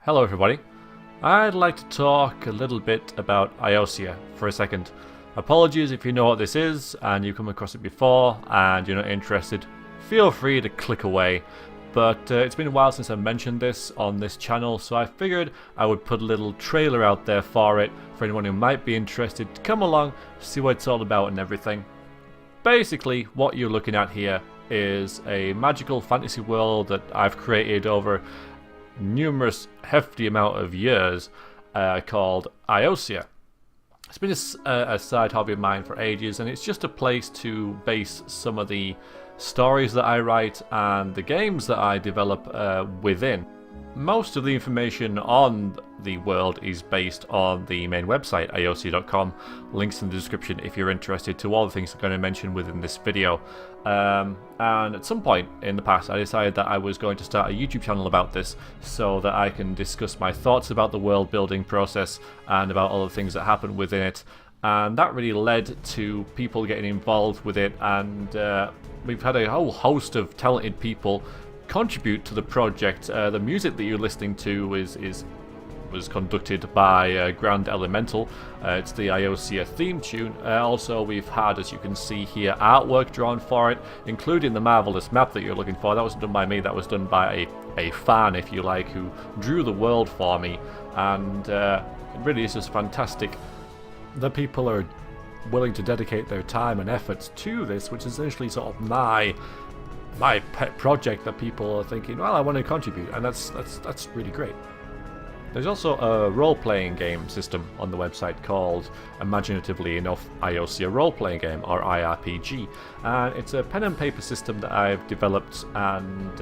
Hello everybody. I'd like to talk a little bit about Iiosia for a second. Apologies if you know what this is and you've come across it before and you're not interested, feel free to click away. But it's been a while since I mentioned this on this channel, so I figured I would put a little trailer out there for it for anyone who might be interested to come along, see what it's all about and everything. Basically, what you're looking at here is a magical fantasy world that I've created over numerous hefty amount of years called Iiosia. It's been a side hobby of mine for ages, and it's just a place to base some of the stories that I write and the games that I develop within. Most of the information on the world is based on the main website, Iiosia.com. Links in the description if you're interested to all the things I'm going to mention within this video. And at some point in the past I decided that I was going to start a YouTube channel about this so that I can discuss my thoughts about the world building process and about all the things that happen within it. And that really led to people getting involved with it, and we've had a whole host of talented people contribute to the project. The music that you're listening to was conducted by Grand Elemental. It's the Iiosia theme tune. Also, we've had, as you can see here, artwork drawn for it, including the marvelous map that you're looking for. That wasn't done by me, that was done by a fan, if you like, who drew the world for me. And it really is just fantastic that people are willing to dedicate their time and efforts to this, which is essentially sort of my pet project that people are thinking, well, I want to contribute, and that's really great. There's also a role-playing game system on the website called, imaginatively enough, Iiosia Role-Playing Game, or IRPG, and it's a pen and paper system that I've developed, and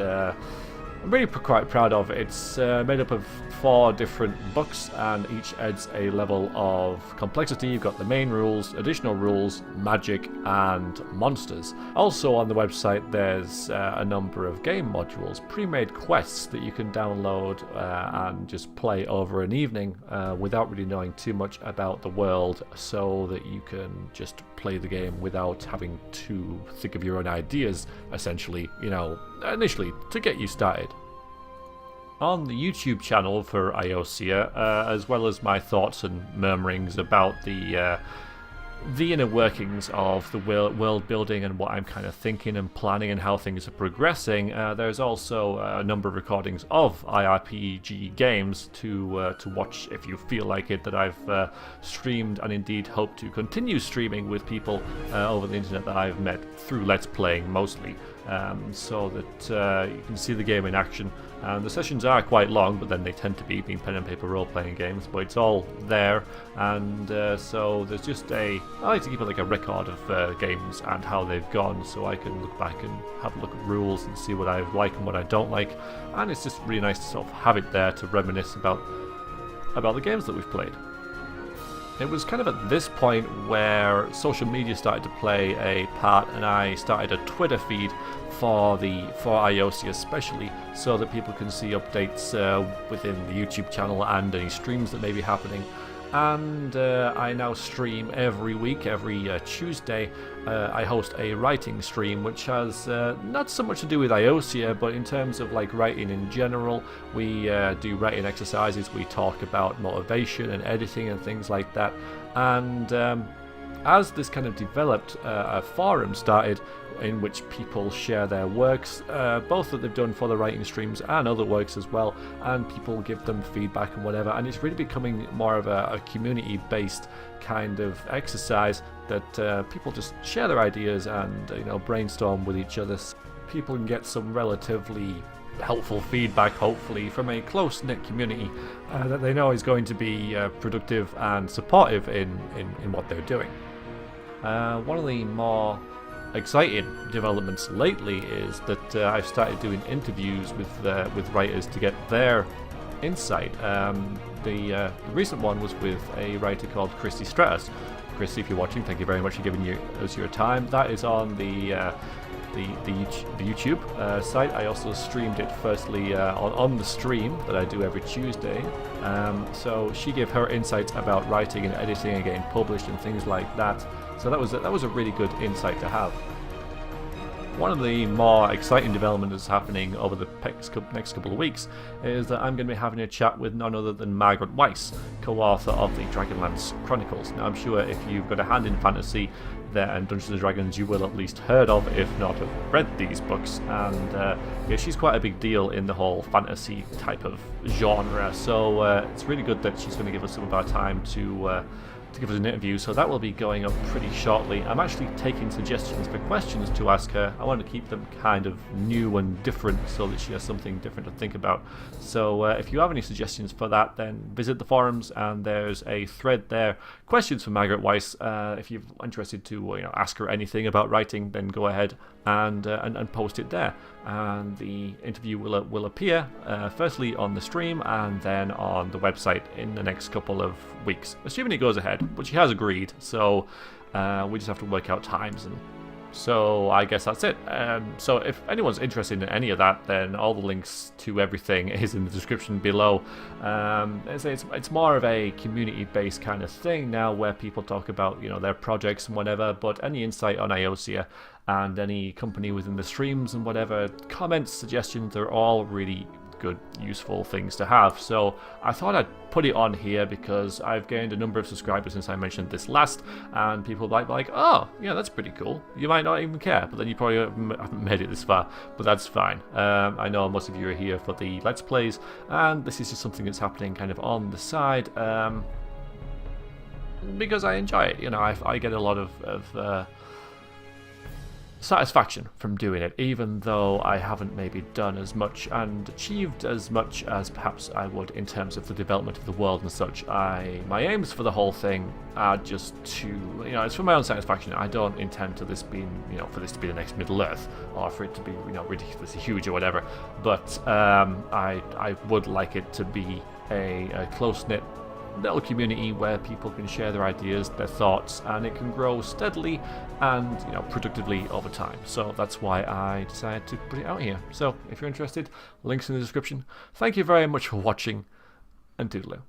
I'm really quite proud of. It's made up of 4 different books, and each adds a level of complexity. You've got the main rules, additional rules, magic, and monsters. Also on the website there's a number of game modules, pre-made quests that you can download and just play over an evening without really knowing too much about the world, so that you can just play the game without having to think of your own ideas, essentially, you know, initially, to get you started. On the YouTube channel for Iiosia, as well as my thoughts and murmurings about the inner workings of the world building and what I'm kind of thinking and planning and how things are progressing, there's also a number of recordings of IRPG games to watch if you feel like it, that I've streamed and indeed hope to continue streaming with people over the internet that I've met through Let's Playing mostly, so that you can see the game in action. And the sessions are quite long, but then they tend to be, being pen and paper role-playing games, but it's all there. And so there's just I like to keep like a record of games and how they've gone, so I can look back and have a look at rules and see what I like and what I don't like. And it's just really nice to sort of have it there to reminisce about the games that we've played. It was kind of at this point where social media started to play a part, and I started a Twitter feed for Iiosia especially, so that people can see updates within the YouTube channel and any streams that may be happening. And I now stream every week, every Tuesday. I host a writing stream, which has not so much to do with Iiosia, but in terms of like writing in general. We do writing exercises, we talk about motivation and editing and things like that. And as this kind of developed, a forum started in which people share their works, both that they've done for the writing streams and other works as well, and people give them feedback and whatever, and it's really becoming more of a community-based kind of exercise that people just share their ideas and, you know, brainstorm with each other. People can get some relatively helpful feedback, hopefully, from a close-knit community that they know is going to be productive and supportive in what they're doing. One of the more exciting developments lately is that I've started doing interviews with writers to get their insight. The recent one was with a writer called Christy Stratus. Christy, if you're watching, thank you very much for giving us your time. That is on the YouTube site. I also streamed it firstly on the stream that I do every Tuesday. So she gave her insights about writing and editing and getting published and things like that. So that was a really good insight to have. one of the more exciting developments happening over the next couple of weeks is that I'm going to be having a chat with none other than Margaret Weiss, co-author of the Dragonlance Chronicles. Now, I'm sure if you've got a hand in fantasy and Dungeons & Dragons, you will at least heard of, if not have read these books, and yeah, she's quite a big deal in the whole fantasy type of genre, so it's really good that she's going to give us some of our time to give us an interview, so that will be going up pretty shortly. I'm actually taking suggestions for questions to ask her. I want to keep them kind of new and different so that she has something different to think about. So if you have any suggestions for that, then visit the forums and there's a thread there. Questions for Margaret Weiss. If you're interested to ask her anything about writing, then go ahead and post it there. And the interview will appear firstly on the stream and then on the website in the next couple of weeks, assuming it goes ahead, but she has agreed, so we just have to work out times, and so I guess that's it. So if anyone's interested in any of that, then all the links to everything is in the description below. It's more of a community-based kind of thing now, where people talk about their projects and whatever, but any insight on Iiosia and any company within the streams and whatever, comments, suggestions, are all really good, useful things to have. So I thought I'd put it on here because I've gained a number of subscribers since I mentioned this last, and people might be like, oh yeah, that's pretty cool. You might not even care, but then you probably haven't made it this far, but that's fine. I know most of you are here for the Let's Plays, and this is just something that's happening kind of on the side, because I enjoy it. I get a lot of satisfaction from doing it, even though I haven't maybe done as much and achieved as much as perhaps I would in terms of the development of the world and such. My aims for the whole thing are just to, it's for my own satisfaction. I don't intend to this being, for this to be the next Middle Earth, or for it to be, ridiculously huge or whatever. But I would like it to be a close-knit little community where people can share their ideas, their thoughts, and it can grow steadily and productively over time. So that's why I decided to put it out here. So if you're interested, links in the description. Thank you very much for watching, and toodaloo.